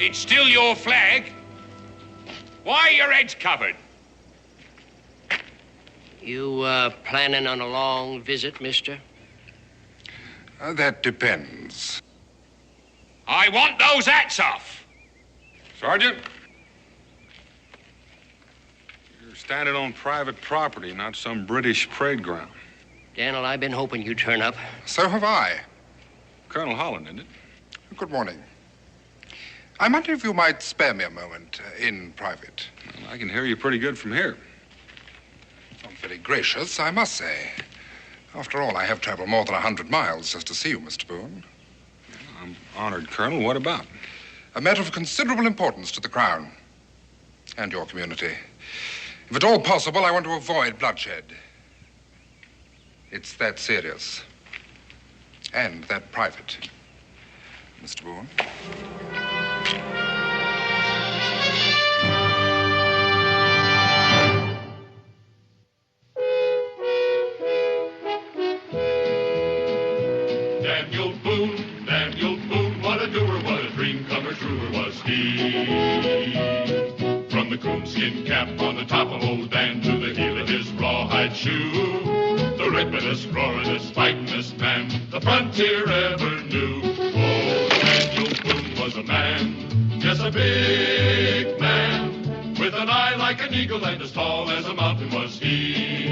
It's still your flag. Why are your heads covered? You, planning on a long visit, mister? That depends. I want those hats off. Sergeant? You're standing on private property, not some British parade ground. Daniel, I've been hoping you'd turn up. So have I. Colonel Holland, isn't it? Good morning. I wonder if you might spare me a moment in private. Well, I can hear you pretty good from here. Not very gracious, I must say. After all, I have traveled more than 100 miles just to see you, Mr. Boone. I'm honored, Colonel. What about? A matter of considerable importance to the Crown and your community. If at all possible, I want to avoid bloodshed. It's that serious. And that private. Mr. Boone. Daniel Boone, what a doer, what a dream comer, truer was he. From the coonskin cap on the top of old Dan to the heel of his rawhide shoe, the ripidest, roaringest, fightingest man the frontier ever knew. Oh, Daniel Boone was a man, yes, a big man, with an eye like an eagle and as tall as a mountain was he.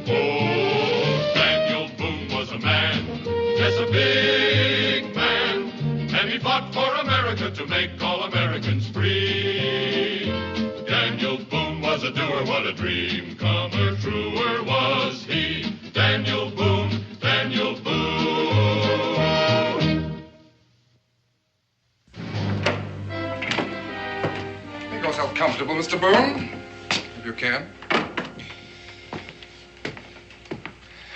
Oh, Daniel Boone was a man, yes, a big man, and he fought for America to make all Americans free. Daniel Boone was a doer, what a dream comer, truer was he. Daniel Boone, Daniel Boone. Make yourself comfortable, Mr. Boone, if you can.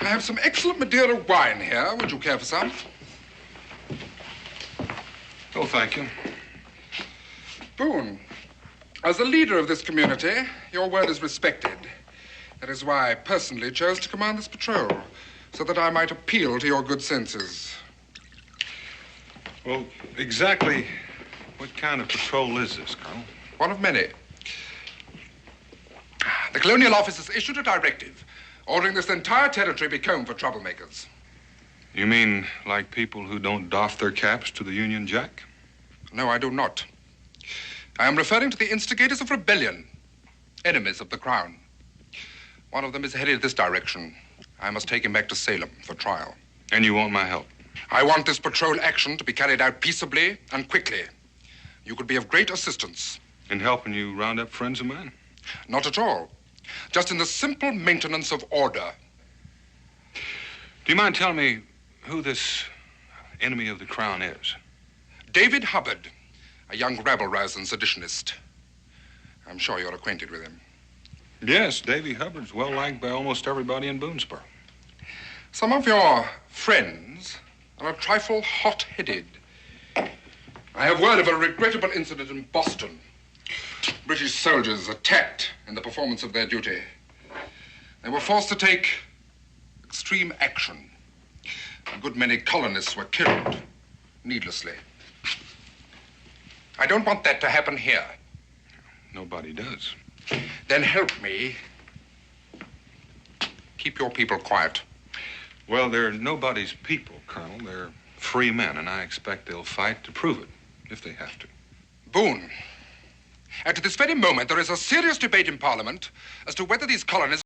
I have some excellent Madeira wine here. Would you care for some? Oh, thank you. Boone, as the leader of this community, your word is respected. That is why I personally chose to command this patrol, so that I might appeal to your good senses. Well, exactly what kind of patrol is this, Colonel? One of many. The Colonial Office has issued a directive ordering this entire territory be combed for troublemakers. You mean like people who don't doff their caps to the Union Jack? No, I do not. I am referring to the instigators of rebellion, enemies of the Crown. One of them is headed this direction. I must take him back to Salem for trial. And you want my help? I want this patrol action to be carried out peaceably and quickly. You could be of great assistance. In helping you round up friends of mine? Not at all. Just in the simple maintenance of order. Do you mind telling me who this enemy of the Crown is? David Hubbard, a young rabble-rousing seditionist. I'm sure you're acquainted with him. Yes, Davy Hubbard's well liked by almost everybody in Boonesboro. Some of your friends are a trifle hot-headed. I have word of a regrettable incident in Boston. British soldiers attacked in the performance of their duty. They were forced to take extreme action. A good many colonists were killed needlessly. I don't want that to happen here. Nobody does. Then help me keep your people quiet. Well, they're nobody's people, Colonel. They're free men, and I expect they'll fight to prove it, if they have to. Boone, at this very moment, there is a serious debate in Parliament as to whether these colonies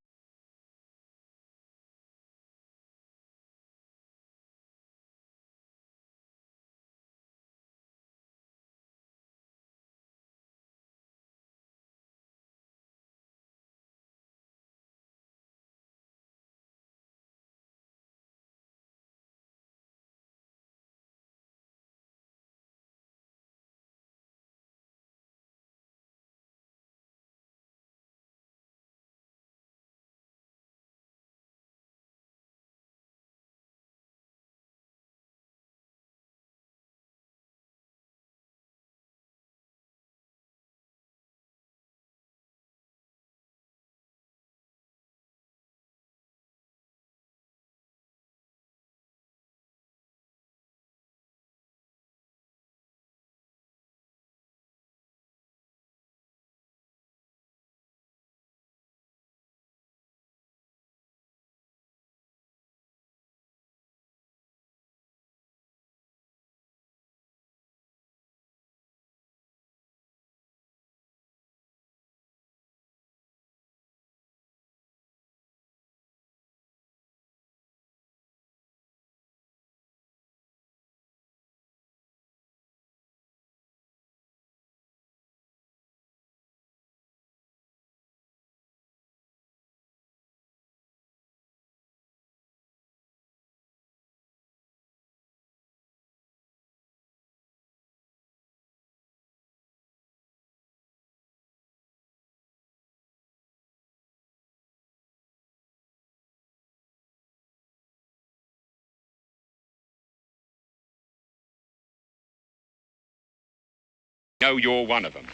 know you're one of them.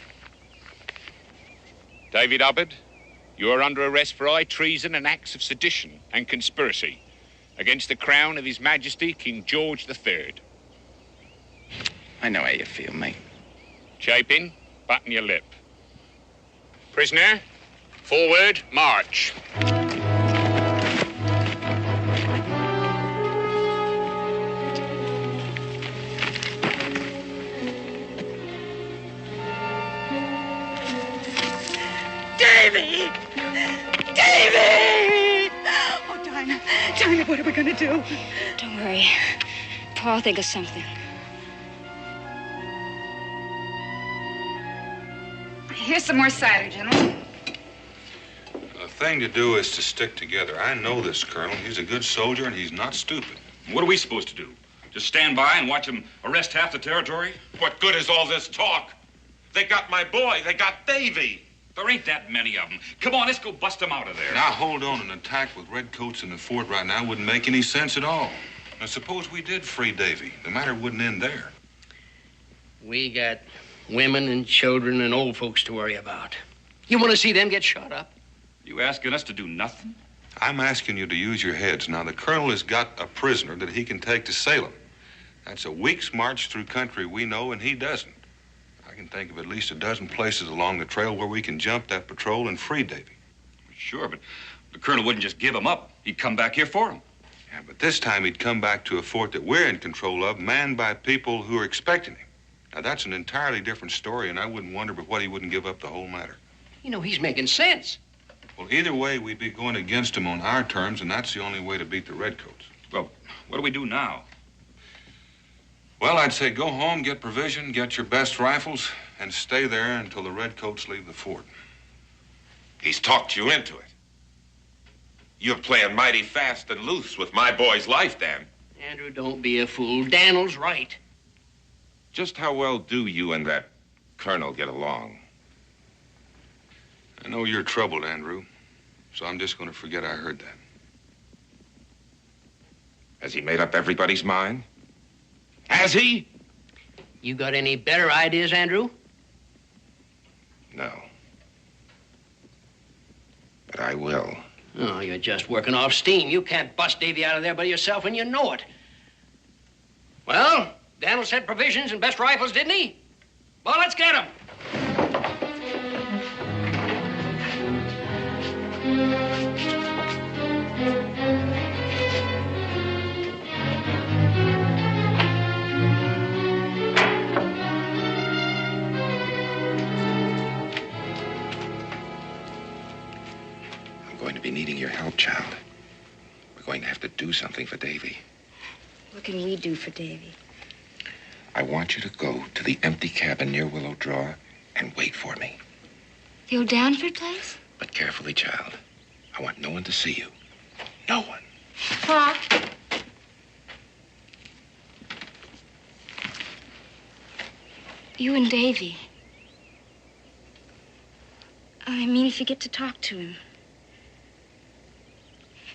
David Hubbard, you are under arrest for high treason and acts of sedition and conspiracy against the crown of His Majesty King George III. I know how you feel, mate. Chapin, button your lip. Prisoner, forward, march. Davy! Davy! Oh, Dinah. Dinah, what are we going to do? Don't worry. Paul, think of something. Here's some more cider, gentlemen. The thing to do is to stick together. I know this Colonel. He's a good soldier, and he's not stupid. What are we supposed to do? Just stand by and watch him arrest half the territory? What good is all this talk? They got my boy. They got Davy. There ain't that many of them. Come on, let's go bust them out of there. Now, hold on. An attack with redcoats in the fort right now wouldn't make any sense at all. Now, suppose we did free Davy. The matter wouldn't end there. We got women and children and old folks to worry about. You want to see them get shot up? You asking us to do nothing? I'm asking you to use your heads. Now, the Colonel has got a prisoner that he can take to Salem. That's a week's march through country we know, and he doesn't. I can think of at least a dozen places along the trail where we can jump that patrol and free Davy. Sure, but the Colonel wouldn't just give him up. He'd come back here for him. Yeah, but this time he'd come back to a fort that we're in control of, manned by people who are expecting him. Now, that's an entirely different story, and I wouldn't wonder but what he wouldn't give up the whole matter. You know, he's making sense. Well, either way, we'd be going against him on our terms, and that's the only way to beat the redcoats. Well, what do we do now? Well, I'd say go home, get provision, get your best rifles, and stay there until the redcoats leave the fort. He's talked you into it. You're playing mighty fast and loose with my boy's life, Dan. Andrew, don't be a fool. Daniel's right. Just how well do you and that colonel get along? I know you're troubled, Andrew, so I'm just going to forget I heard that. Has he made up everybody's mind? Has he? You got any better ideas, Andrew? No. But I will. Oh, you're just working off steam. You can't bust Davy out of there by yourself, and you know it. Well, Daniel said provisions and best rifles, didn't he? Well, let's get them. Be needing your help, child. We're going to have to do something for Davy. What can we do for Davy? I want you to go to the empty cabin near Willow Draw and wait for me. The old Danford place? But carefully, child. I want no one to see you. No one. Pa. You and Davy. I mean, if you get to talk to him.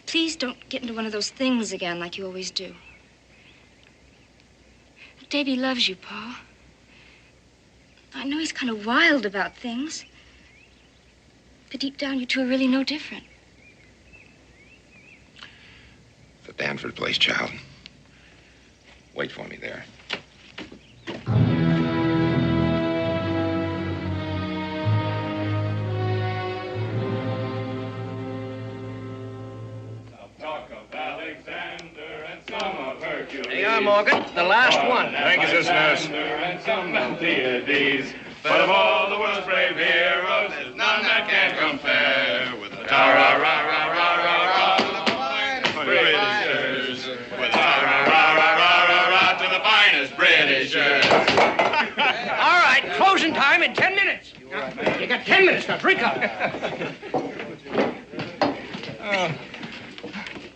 Please don't get into one of those things again like you always do. Davy loves you, Pa. I know he's kind of wild about things. But deep down, you two are really no different. The Danford place, child. Wait for me there. There you are, Morgan. The last one. Thank you, Sister Nurse. And some Miltiades. But of all the world's brave heroes, there's none that can compare with the ta-ra-ra-ra-ra-ra-ra to the finest Britishers. With ta-ra-ra-ra-ra-ra to the finest Britishers. All right, closing time in 10 minutes. You got 10 minutes now. Drink up.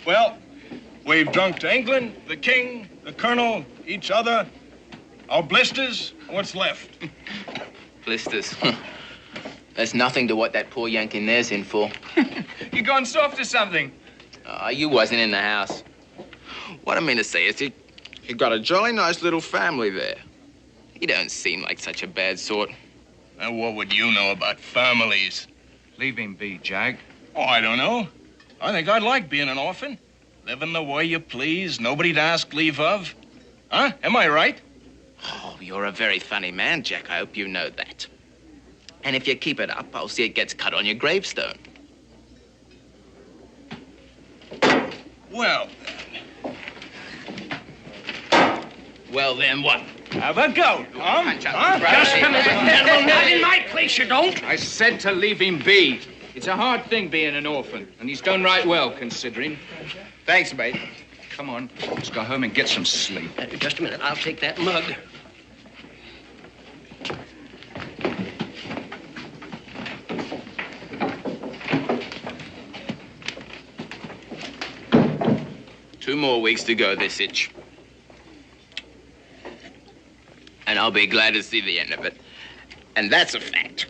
Well, we've drunk to England, the king, the colonel, each other, our blisters, what's left? Blisters. That's nothing to what that poor Yankee there's in for. You gone soft or something? You wasn't in the house. What I mean to say is you got a jolly nice little family there. He don't seem like such a bad sort. Now, what would you know about families? Leave him be, Jag. Oh, I don't know. I think I'd like being an orphan. Living the way you please, nobody to ask leave of. Huh? Am I right? Oh, you're a very funny man, Jack. I hope you know that. And if you keep it up, I'll see it gets cut on your gravestone. Well, Well, then what? have a go, Tom. Huh? Just a minute, General. Not in my place, you don't. I said to leave him be. It's a hard thing being an orphan, and he's done right well, considering. Thanks, mate. Come on, let's go home and get some sleep. Just a minute. I'll take that mug. Two more weeks to go this itch. And I'll be glad to see the end of it. And that's a fact.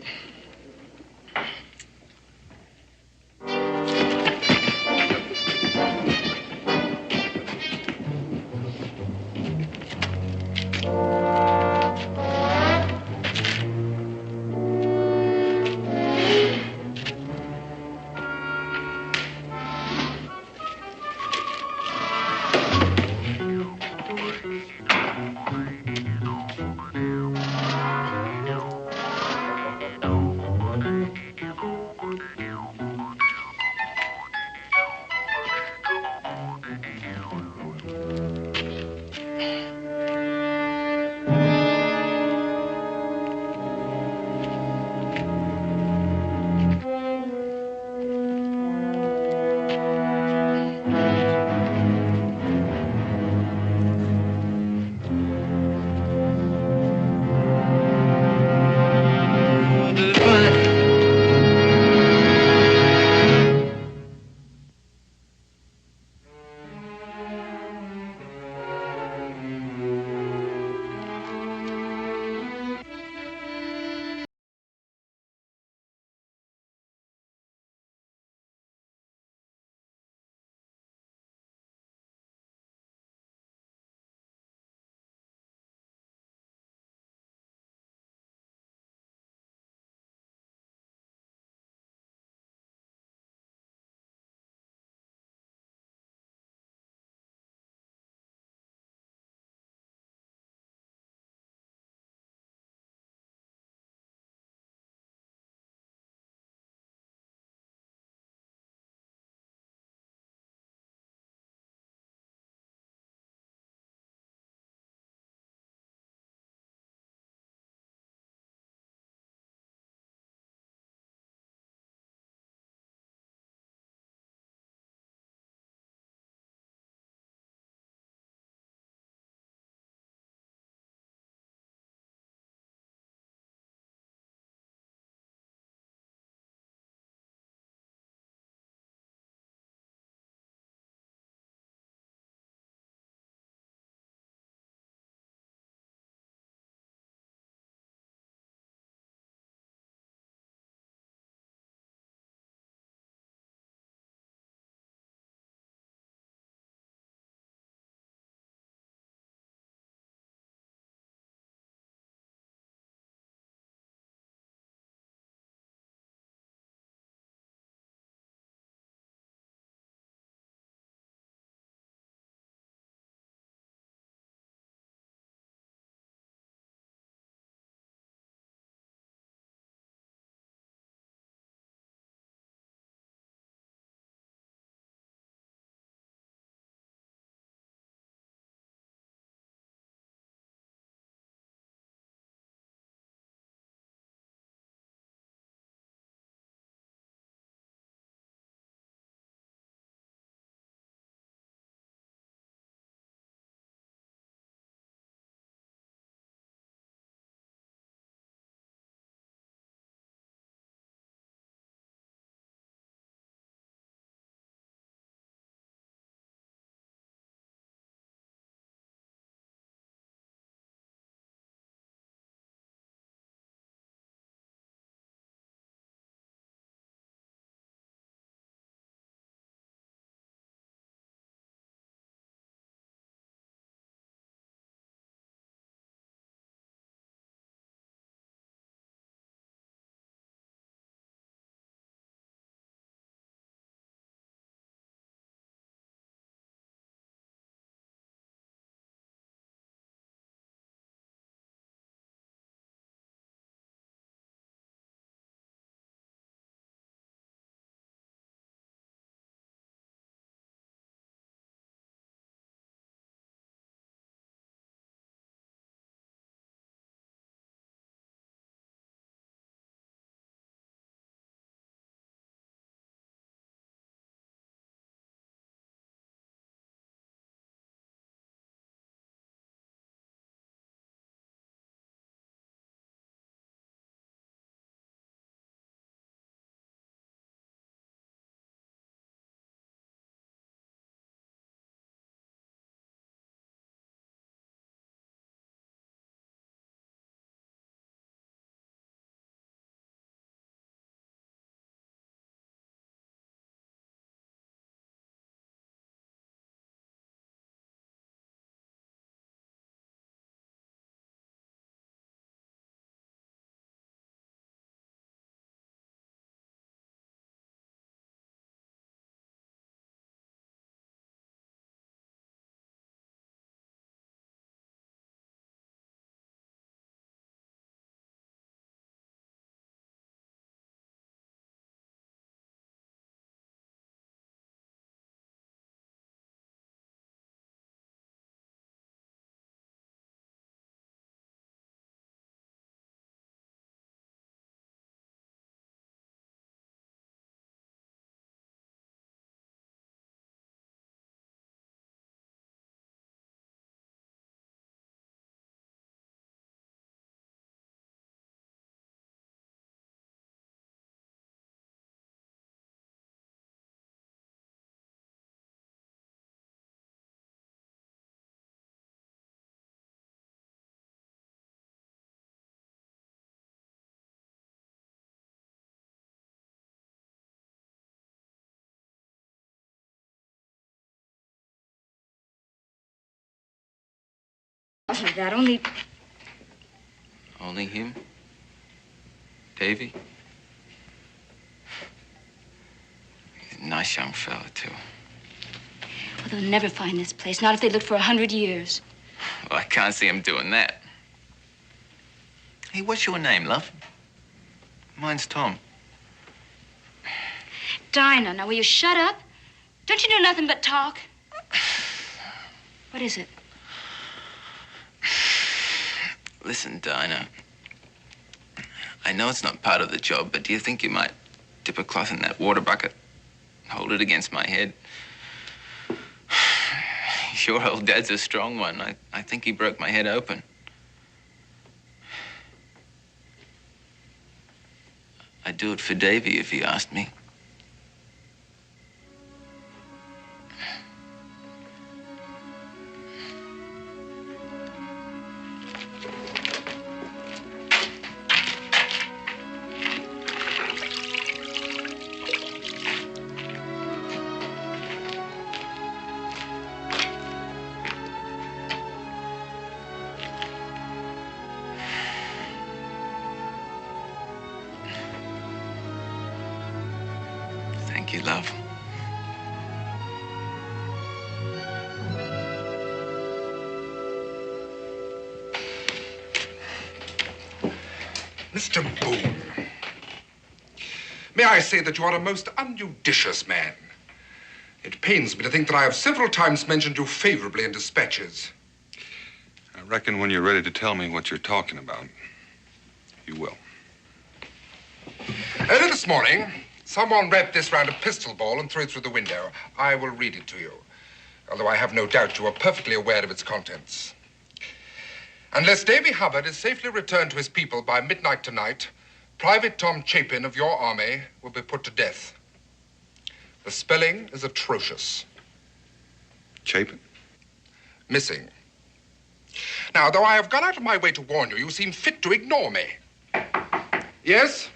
wasn't that, only... Only him? Davy? He's a nice young fella, too. Well, they'll never find this place, not if they look for 100 years. Well, I can't see him doing that. Hey, what's your name, love? Mine's Tom. Dinah, now will you shut up? Don't you do nothing but talk? What is it? Listen, Dinah. I know it's not part of the job, but do you think you might dip a cloth in that water bucket? Hold it against my head? Sure, old Dad's a strong one. I think he broke my head open. I'd do it for Davy if he asked me. Thank you, love. Mr. Boone, may I say that you are a most unjudicious man. It pains me to think that I have several times mentioned you favorably in dispatches. I reckon when you're ready to tell me what you're talking about, you will. Early this morning, someone wrapped this round a pistol ball and threw it through the window. I will read it to you, although I have no doubt you are perfectly aware of its contents. Unless Davy Hubbard is safely returned to his people by midnight tonight, Private Tom Chapin of your army will be put to death. The spelling is atrocious. Chapin? Missing. Now, though I have gone out of my way to warn you, you seem fit to ignore me. Yes?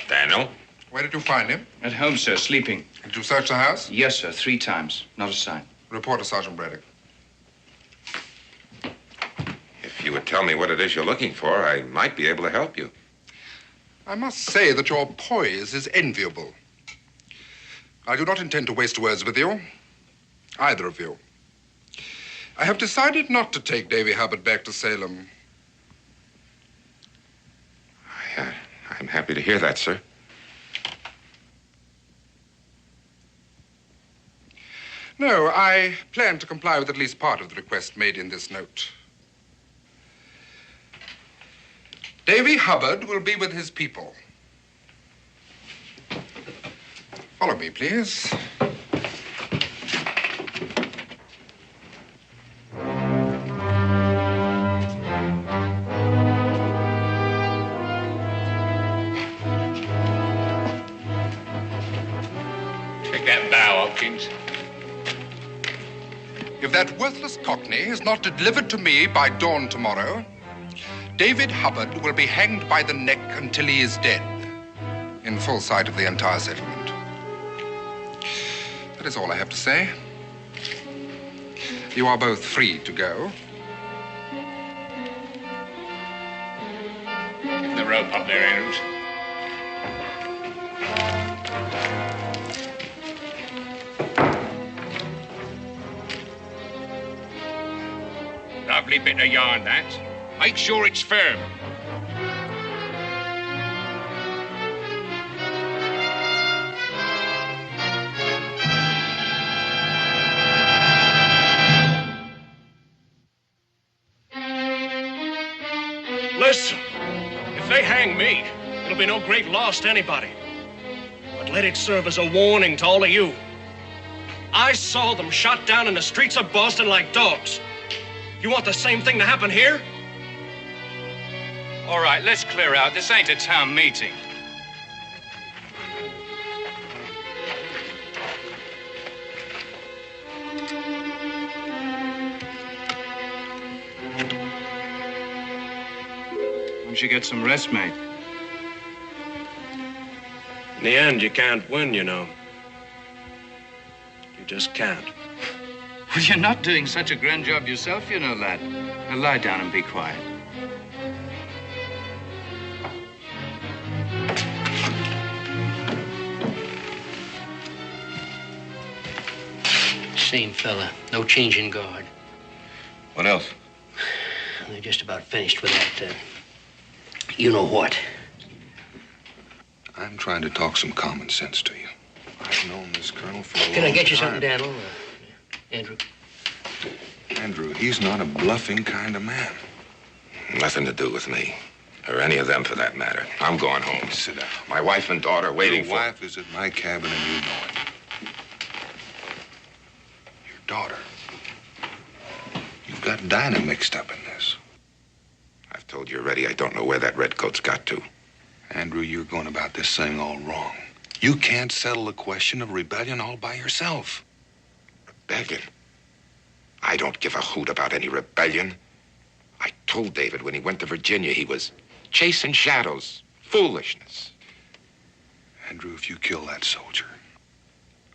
Daniel? Where did you find him? At home, sir, sleeping. Did you search the house? Yes, sir, 3 times. Not a sign. Report to Sergeant Braddock. If you would tell me what it is you're looking for, I might be able to help you. I must say that your poise is enviable. I do not intend to waste words with you, either of you. I have decided not to take Davy Hubbard back to Salem. I'm happy to hear that, sir. No, I plan to comply with at least part of the request made in this note. Davy Hubbard will be with his people. Follow me, please. Take that bow, Hopkins. If that worthless Cockney is not delivered to me by dawn tomorrow, David Hubbard will be hanged by the neck until he is dead, in full sight of the entire settlement. That is all I have to say. You are both free to go. Get the rope up there, Andrews. Lovely bit of yarn, that. Make sure it's firm. Listen, if they hang me, it'll be no great loss to anybody. But let it serve as a warning to all of you. I saw them shot down in the streets of Boston like dogs. You want the same thing to happen here? All right, let's clear out. This ain't a town meeting. Why don't you get some rest, mate? In the end, you can't win, you know. just can't. Well, you're not doing such a grand job yourself, you know, lad. Now lie down and be quiet. Same fella. No change in guard. What else? They're just about finished with that, you know what. I'm trying to talk some common sense to you. I've known this colonel for a long time. Can I get you something, Daniel? Andrew? Andrew, he's not a bluffing kind of man. Nothing to do with me. Or any of them, for that matter. I'm going home. Sit down. My wife and daughter waiting for... Your wife is at my cabin, and you know it. Your daughter. You've got Dinah mixed up in this. I've told you already, I don't know where that redcoat's got to. Andrew, you're going about this thing all wrong. You can't settle the question of rebellion all by yourself. Rebellion? I don't give a hoot about any rebellion. I told David when he went to Virginia he was chasing shadows, foolishness. Andrew, if you kill that soldier...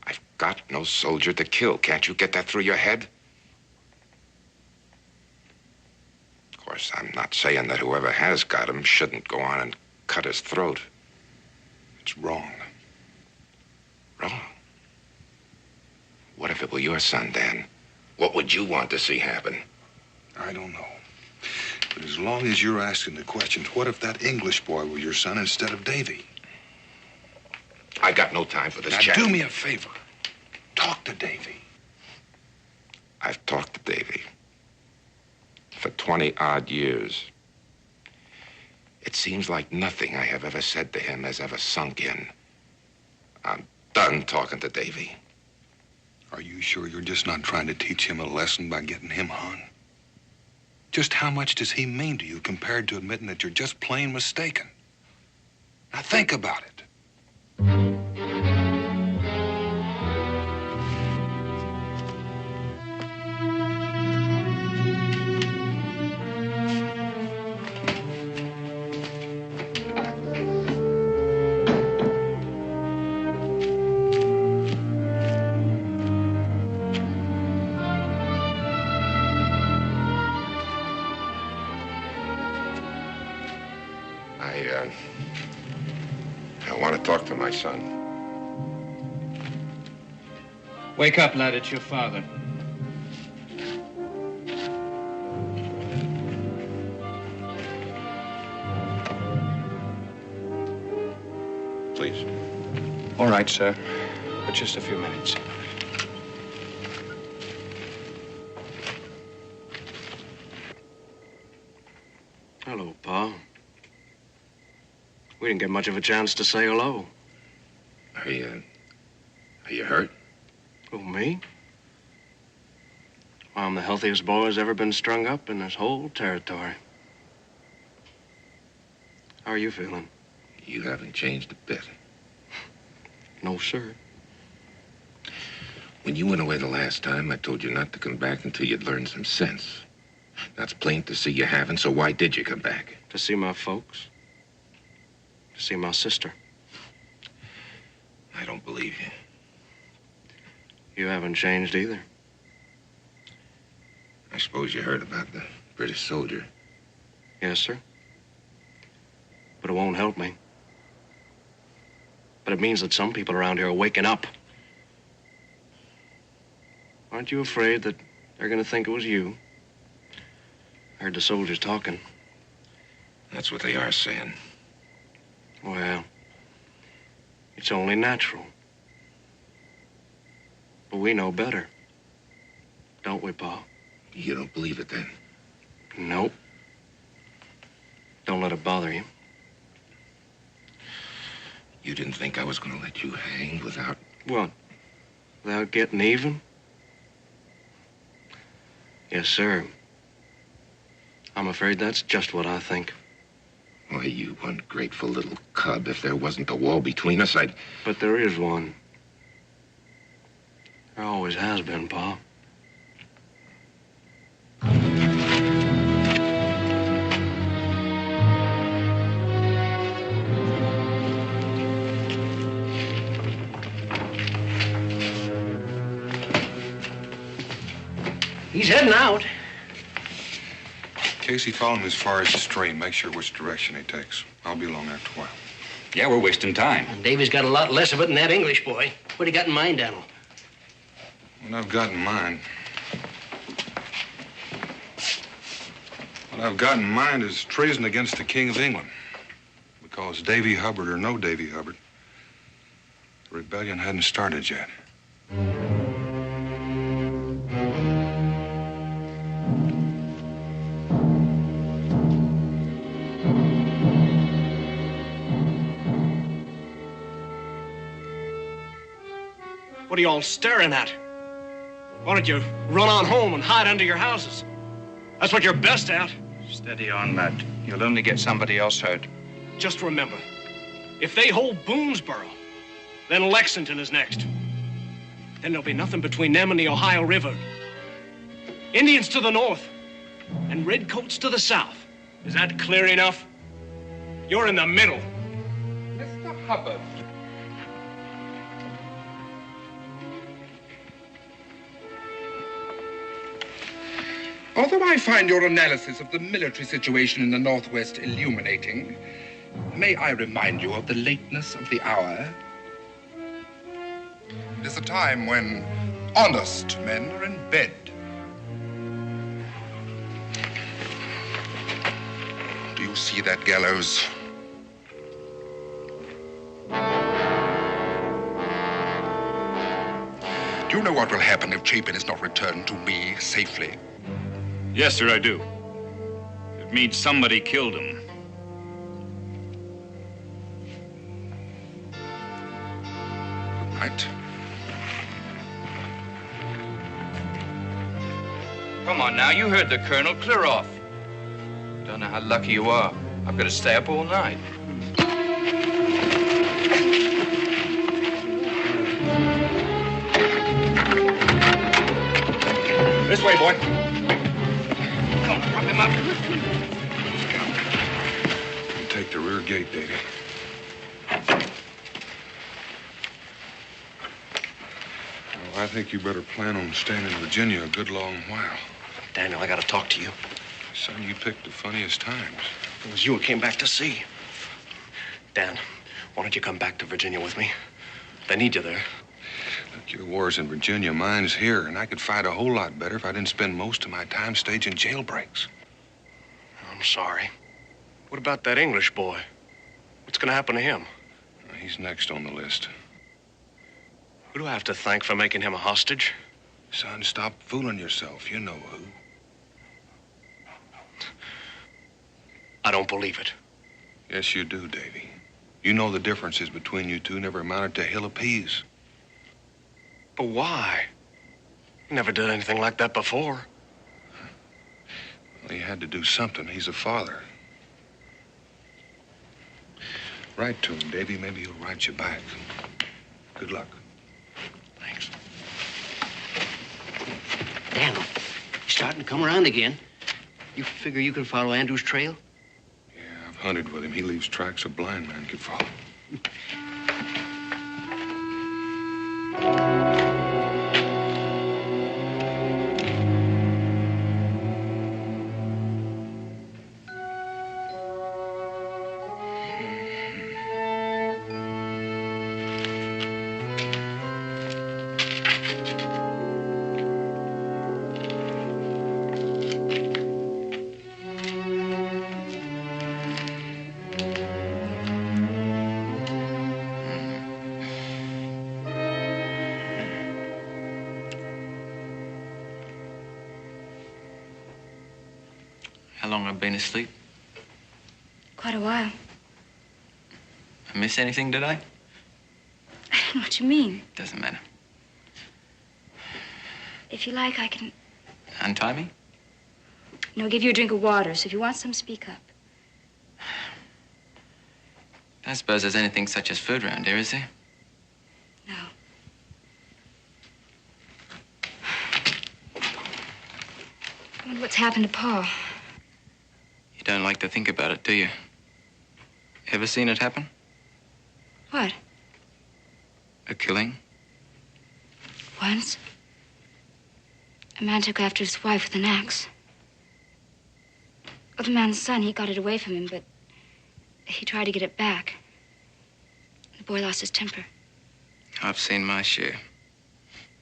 I've got no soldier to kill. Can't you get that through your head? Of course, I'm not saying that whoever has got him shouldn't go on and cut his throat. It's wrong. Wrong? What if it were your son, Dan? What would you want to see happen? I don't know. But as long as you're asking the questions, what if that English boy were your son instead of Davy? I got no time for this now, chat. do me a favor. Talk to Davy. I've talked to Davy for 20-odd years. It seems like nothing I have ever said to him has ever sunk in. I'm done talking to Davy. Are you sure you're just not trying to teach him a lesson by getting him hung? Just how much does he mean to you compared to admitting that you're just plain mistaken? Now think about it. I want to talk to my son. Wake up, lad. It's your father. Please. All right, sir. But just a few minutes. Hello, Pa. We didn't get much of a chance to say hello. Are you hurt? Who, me? Well, I'm the healthiest boy who's ever been strung up in this whole territory. How are you feeling? You haven't changed a bit. No, sir. When you went away the last time, I told you not to come back until you'd learned some sense. That's plain to see you haven't, so why did you come back? To see my folks. To see my sister. I don't believe you. You haven't changed either. I suppose you heard about the British soldier. Yes, sir. But it won't help me. But it means that some people around here are waking up. Aren't you afraid that they're going to think it was you? I heard the soldiers talking. That's what they are saying. Well, it's only natural. But we know better. Don't we, Pa? You don't believe it, then? Nope. Don't let it bother you. You didn't think I was going to let you hang without... What? Without getting even? Yes, sir. I'm afraid that's just what I think. Why, you ungrateful little cub. If there wasn't a wall between us, I'd... But there is one. There always has been, Pa. He's heading out. Casey, follow him as far as the stream. Make sure which direction he takes. I'll be along after a while. Yeah, we're wasting time. Davy's got a lot less of it than that English boy. What do you got in mind, Daniel? What I've got in mind... What I've got in mind is treason against the King of England. Because Davy Hubbard or no Davy Hubbard, the rebellion hadn't started yet. What are you all staring at? Why don't you run on home and hide under your houses? That's what you're best at. Steady on, lad. You'll only get somebody else hurt. Just remember, if they hold Boonesboro, then Lexington is next. Then there'll be nothing between them and the Ohio River. Indians to the north and redcoats to the south. Is that clear enough? You're in the middle. Mr. Hubbard. Although I find your analysis of the military situation in the Northwest illuminating, may I remind you of the lateness of the hour? It is a time when honest men are in bed. Do you see that gallows? Do you know what will happen if Chapin is not returned to me safely? Yes, sir, I do. It means somebody killed him. Good night. Come on now, you heard the colonel. Clear off. Don't know how lucky you are. I've got to stay up all night. This way, boy. Come, prop him up. You take the rear gate, Davy. Well, I think you better plan on staying in Virginia a good long while. Daniel, I gotta talk to you. Son, you picked the funniest times. It was you who came back to see. Dan, why don't you come back to Virginia with me? They need you there. Look, your war's in Virginia, mine's here, and I could fight a whole lot better if I didn't spend most of my time staging jailbreaks. I'm sorry. What about that English boy? What's gonna happen to him? He's next on the list. Who do I have to thank for making him a hostage? Son, stop fooling yourself. You know who. I don't believe it. Yes, you do, Davy. You know the differences between you two never amounted to a hill of peas. But why? He never did anything like that before. Well, he had to do something. He's a father. Write to him, Davy. Maybe he'll write you back. Good luck. Thanks. Daniel, he's starting to come around again. You figure you can follow Andrew's trail? Yeah, I've hunted with him. He leaves tracks a blind man could follow. How long I've been asleep? Quite a while. I miss anything, did I? I don't know what you mean. Doesn't matter. If you like, I can... Untie me? No, give you a drink of water, so if you want some, speak up. I don't suppose there's anything such as food around here, is there? No. I wonder what's happened to Paul. You don't like to think about it, do you? Ever seen it happen? What? A killing? Once. A man took after his wife with an axe. Well, the man's son, he got it away from him, but he tried to get it back. The boy lost his temper. I've seen my share.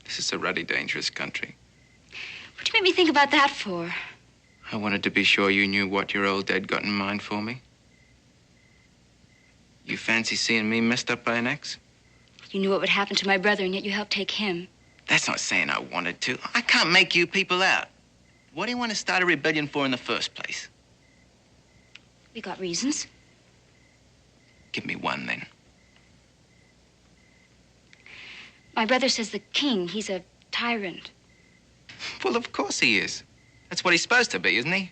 This is a ruddy, dangerous country. What'd you make me think about that for? I wanted to be sure you knew what your old dad got in mind for me. You fancy seeing me messed up by an axe? You knew what would happen to my brother, and yet you helped take him. That's not saying I wanted to. I can't make you people out. What do you want to start a rebellion for in the first place? We got reasons. Give me one, then. My brother says the king, he's a tyrant. Well, of course he is. That's what he's supposed to be, isn't he?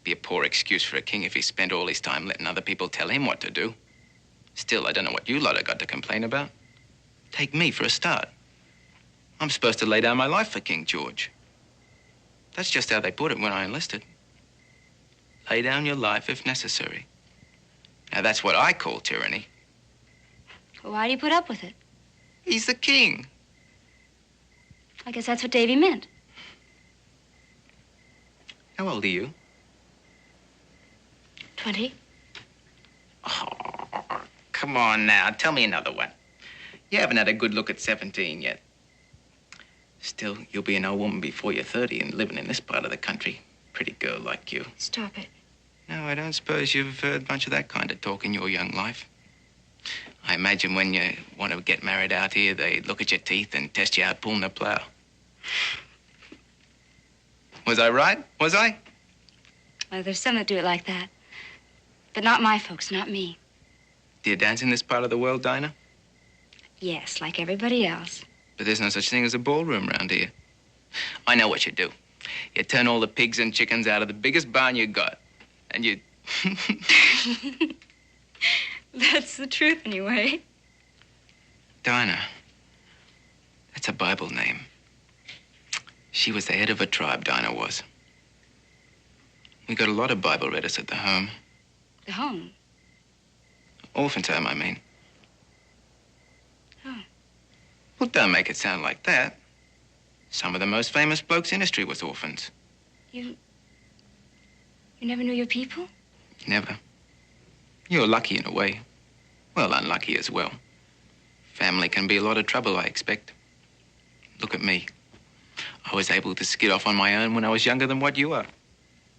Be a poor excuse for a king if he spent all his time letting other people tell him what to do. Still, I don't know what you lot have got to complain about. Take me for a start. I'm supposed to lay down my life for King George. That's just how they put it when I enlisted. Lay down your life if necessary. Now, that's what I call tyranny. Well, why do you put up with it? He's the king. I guess that's what Davy meant. How old are you? 20. Oh, come on now. Tell me another one. You haven't had a good look at 17 yet. Still, you'll be an old woman before you're 30 and living in this part of the country. Pretty girl like you. Stop it. No, I don't suppose you've heard much of that kind of talk in your young life. I imagine when you want to get married out here, they look at your teeth and test you out pulling a plow. Was I right? Was I? Well, there's some that do it like that. But not my folks, not me. Do you dance in this part of the world, Dinah? Yes, like everybody else. But there's no such thing as a ballroom around here. I know what you do. You turn all the pigs and chickens out of the biggest barn you got. And you... That's the truth, anyway. Dinah. That's a Bible name. She was the head of a tribe, Dinah was. We got a lot of Bible readers at the home. The home? Orphan's home, I mean. Oh. Well, don't make it sound like that. Some of the most famous blokes in history was orphans. You never knew your people? Never. You're lucky in a way. Well, unlucky as well. Family can be a lot of trouble, I expect. Look at me. I was able to skid off on my own when I was younger than what you are.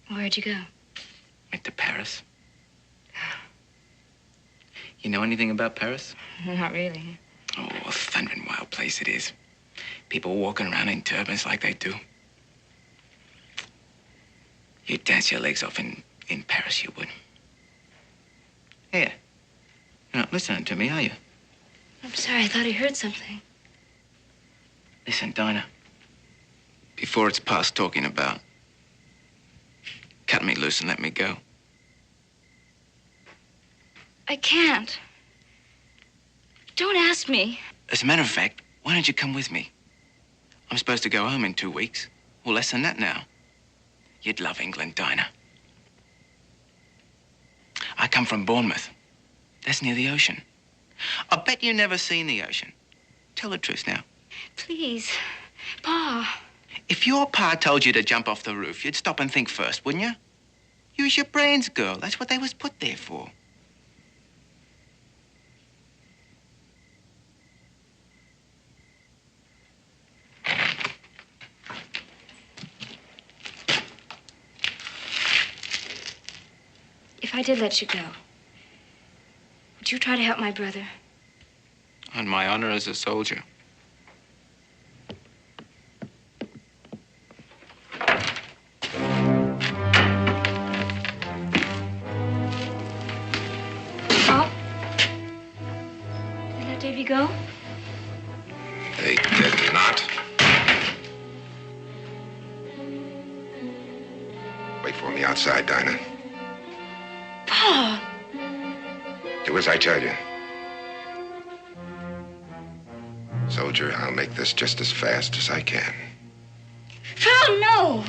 Where'd you go? Went to Paris. You know anything about Paris? Not really. Oh, a thundering wild place it is. People walking around in turbans like they do. You'd dance your legs off in Paris, you would. Here. You're not listening to me, are you? I'm sorry, I thought I heard something. Listen, Dinah. Before it's past talking about, cut me loose and let me go. I can't. Don't ask me. As a matter of fact, why don't you come with me? I'm supposed to go home in 2 weeks. Or less than that now. You'd love England, Dinah. I come from Bournemouth. That's near the ocean. I bet you've never seen the ocean. Tell the truth now. Please, Pa. If your pa told you to jump off the roof, you'd stop and think first, wouldn't you? Use your brains, girl. That's what they was put there for. If I did let you go, would you try to help my brother? On my honor as a soldier. Oh? You let Davy go? They did not. Wait for him outside, Dinah. Pa! Do as I tell you. Soldier, I'll make this just as fast as I can. Oh, no!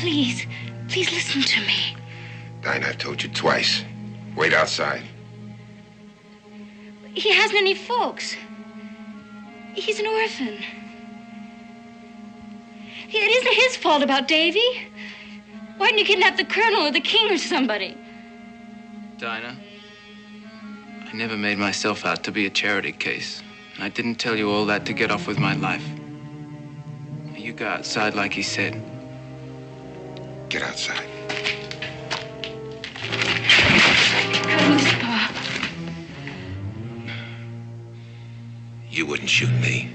please. Please listen to me. Dinah, I've told you twice. Wait outside. He hasn't any folks. He's an orphan. It isn't his fault about Davy. Why didn't you kidnap the colonel or the king or somebody? Dinah, I never made myself out to be a charity case. And I didn't tell you all that to get off with my life. You go outside like he said. Get outside. Please, Pa. You wouldn't shoot me.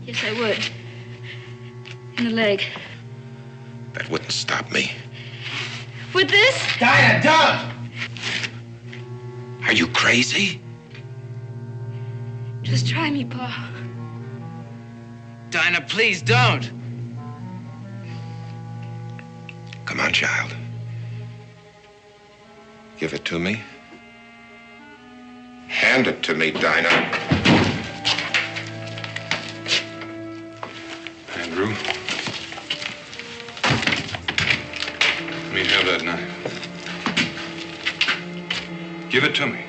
Yes, I would. In the leg. That wouldn't stop me. With this? Dinah, don't! Are you crazy? Just try me, Pa. Dinah, please don't. Come on, child. Give it to me. Hand it to me, Dinah. Andrew. Let me have that knife. Give it to me.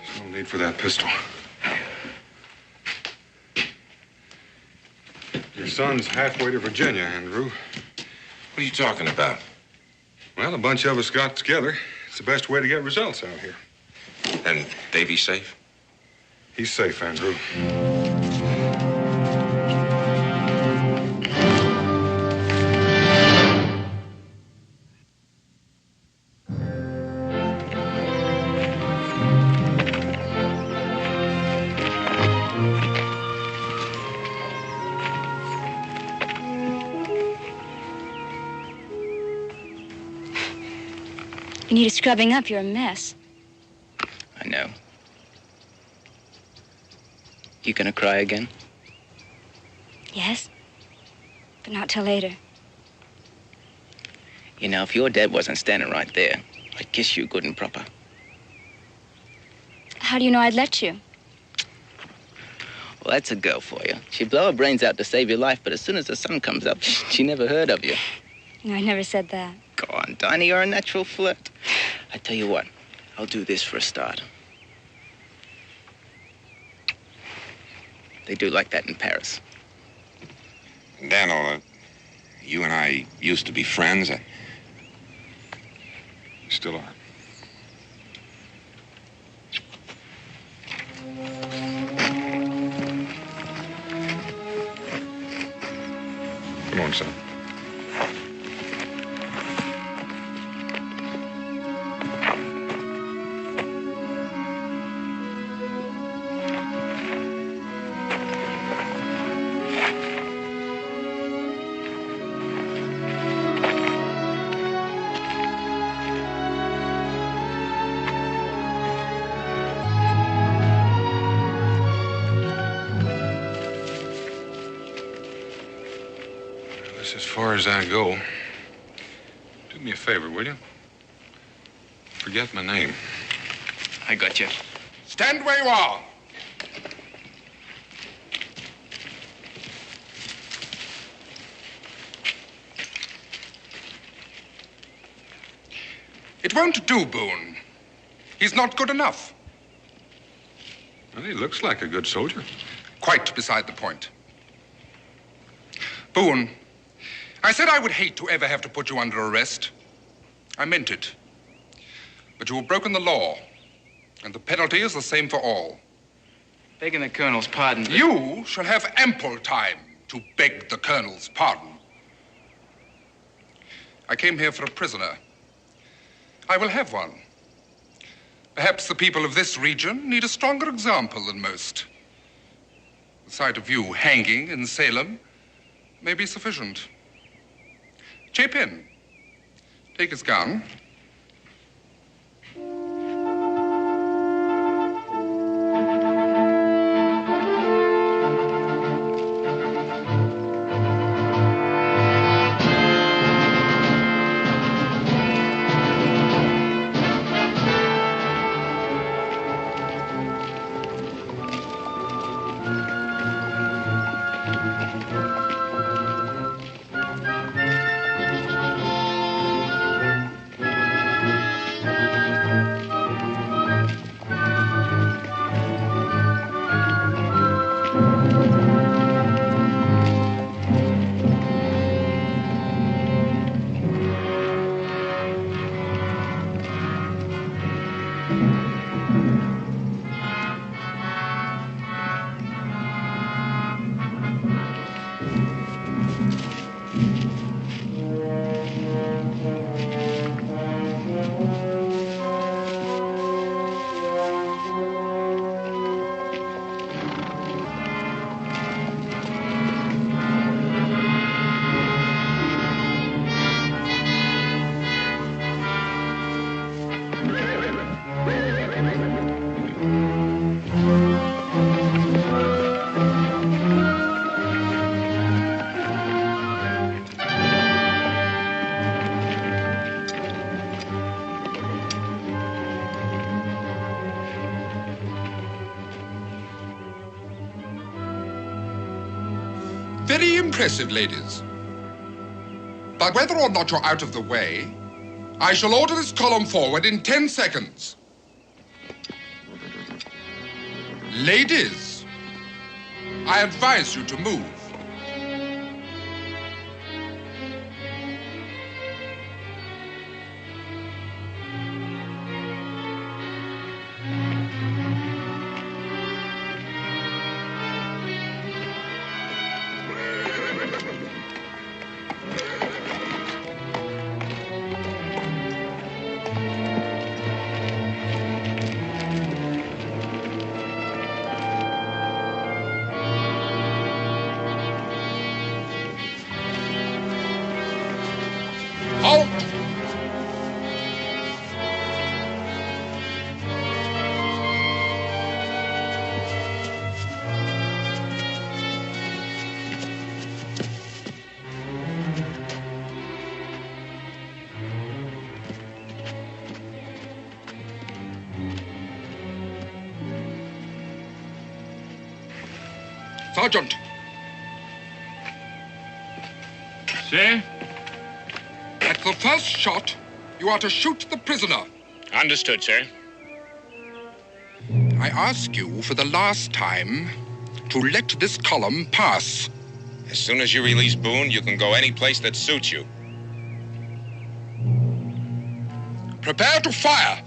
There's no need for that pistol. Your son's halfway to Virginia, Andrew. What are you talking about? Well, a bunch of us got together. It's the best way to get results out here. And Davy's safe? He's safe, Andrew. You need a scrubbing up. You're a mess. I know. You gonna cry again? Yes, but not till later. You know, if your dad wasn't standing right there, I'd kiss you good and proper. How do you know I'd let you? Well, that's a girl for you. She'd blow her brains out to save your life, but as soon as the sun comes up, she never heard of you. No, I never said that. Go on, Dinah, you're a natural flirt. I tell you what, I'll do this for a start. They do like that in Paris. Daniel, you and I used to be friends. You still are. Come on, son. As far as I go, do me a favor, will you? Forget my name. I got you. Stand where you are. It won't do, Boone. He's not good enough. Well, he looks like a good soldier. Quite beside the point. Boone, I said I would hate to ever have to put you under arrest. I meant it. But you have broken the law, and the penalty is the same for all. Begging the colonel's pardon. You shall have ample time to beg the colonel's pardon. I came here for a prisoner. I will have one. Perhaps the people of this region need a stronger example than most. The sight of you hanging in Salem may be sufficient. Chip in. Take his gun. Very impressive, ladies. But whether or not you're out of the way, I shall order this column forward in 10 seconds. Ladies, I advise you to move. Halt! Sergeant. Sir? At the first shot, you are to shoot the prisoner. Understood, sir. I ask you for the last time to let this column pass. As soon as you release Boone, you can go any place that suits you. Prepare to fire.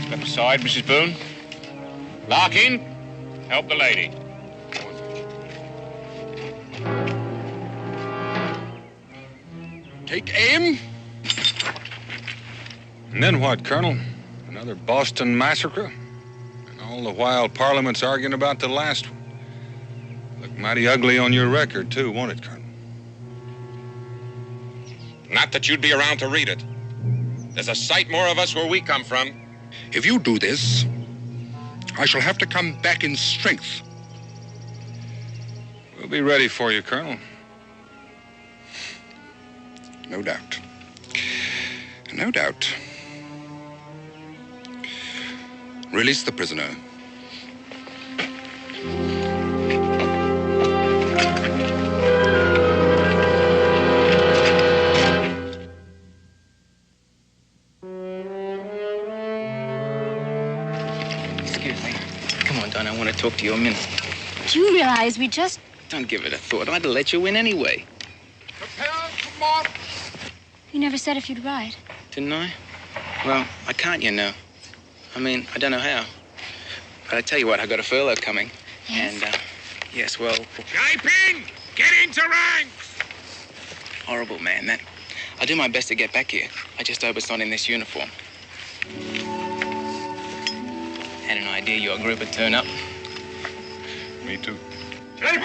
Step aside, Mrs. Boone. Larkin, help the lady. Take aim. And then what, Colonel? Another Boston massacre? And all the while Parliament's arguing about the last one. Look mighty ugly on your record, too, won't it, Colonel? Not that you'd be around to read it. There's a sight more of us where we come from. If you do this, I shall have to come back in strength. We'll be ready for you, Colonel. No doubt. No doubt. Release the prisoner. Excuse me. Come on, Don, I want to talk to you a minute. Do you realize we just... Don't give it a thought. I'd have let you in anyway. Prepare to march. You never said if you'd ride. Didn't I? Well, I can't, you know. I mean, I don't know how. But I tell you what, I got a furlough coming. Yes? And, yes, well... Shape in! Get into ranks! Horrible, man, that... I'll do my best to get back here. I just hope it's not in this uniform. Had an idea your group would turn up. Me too. Shape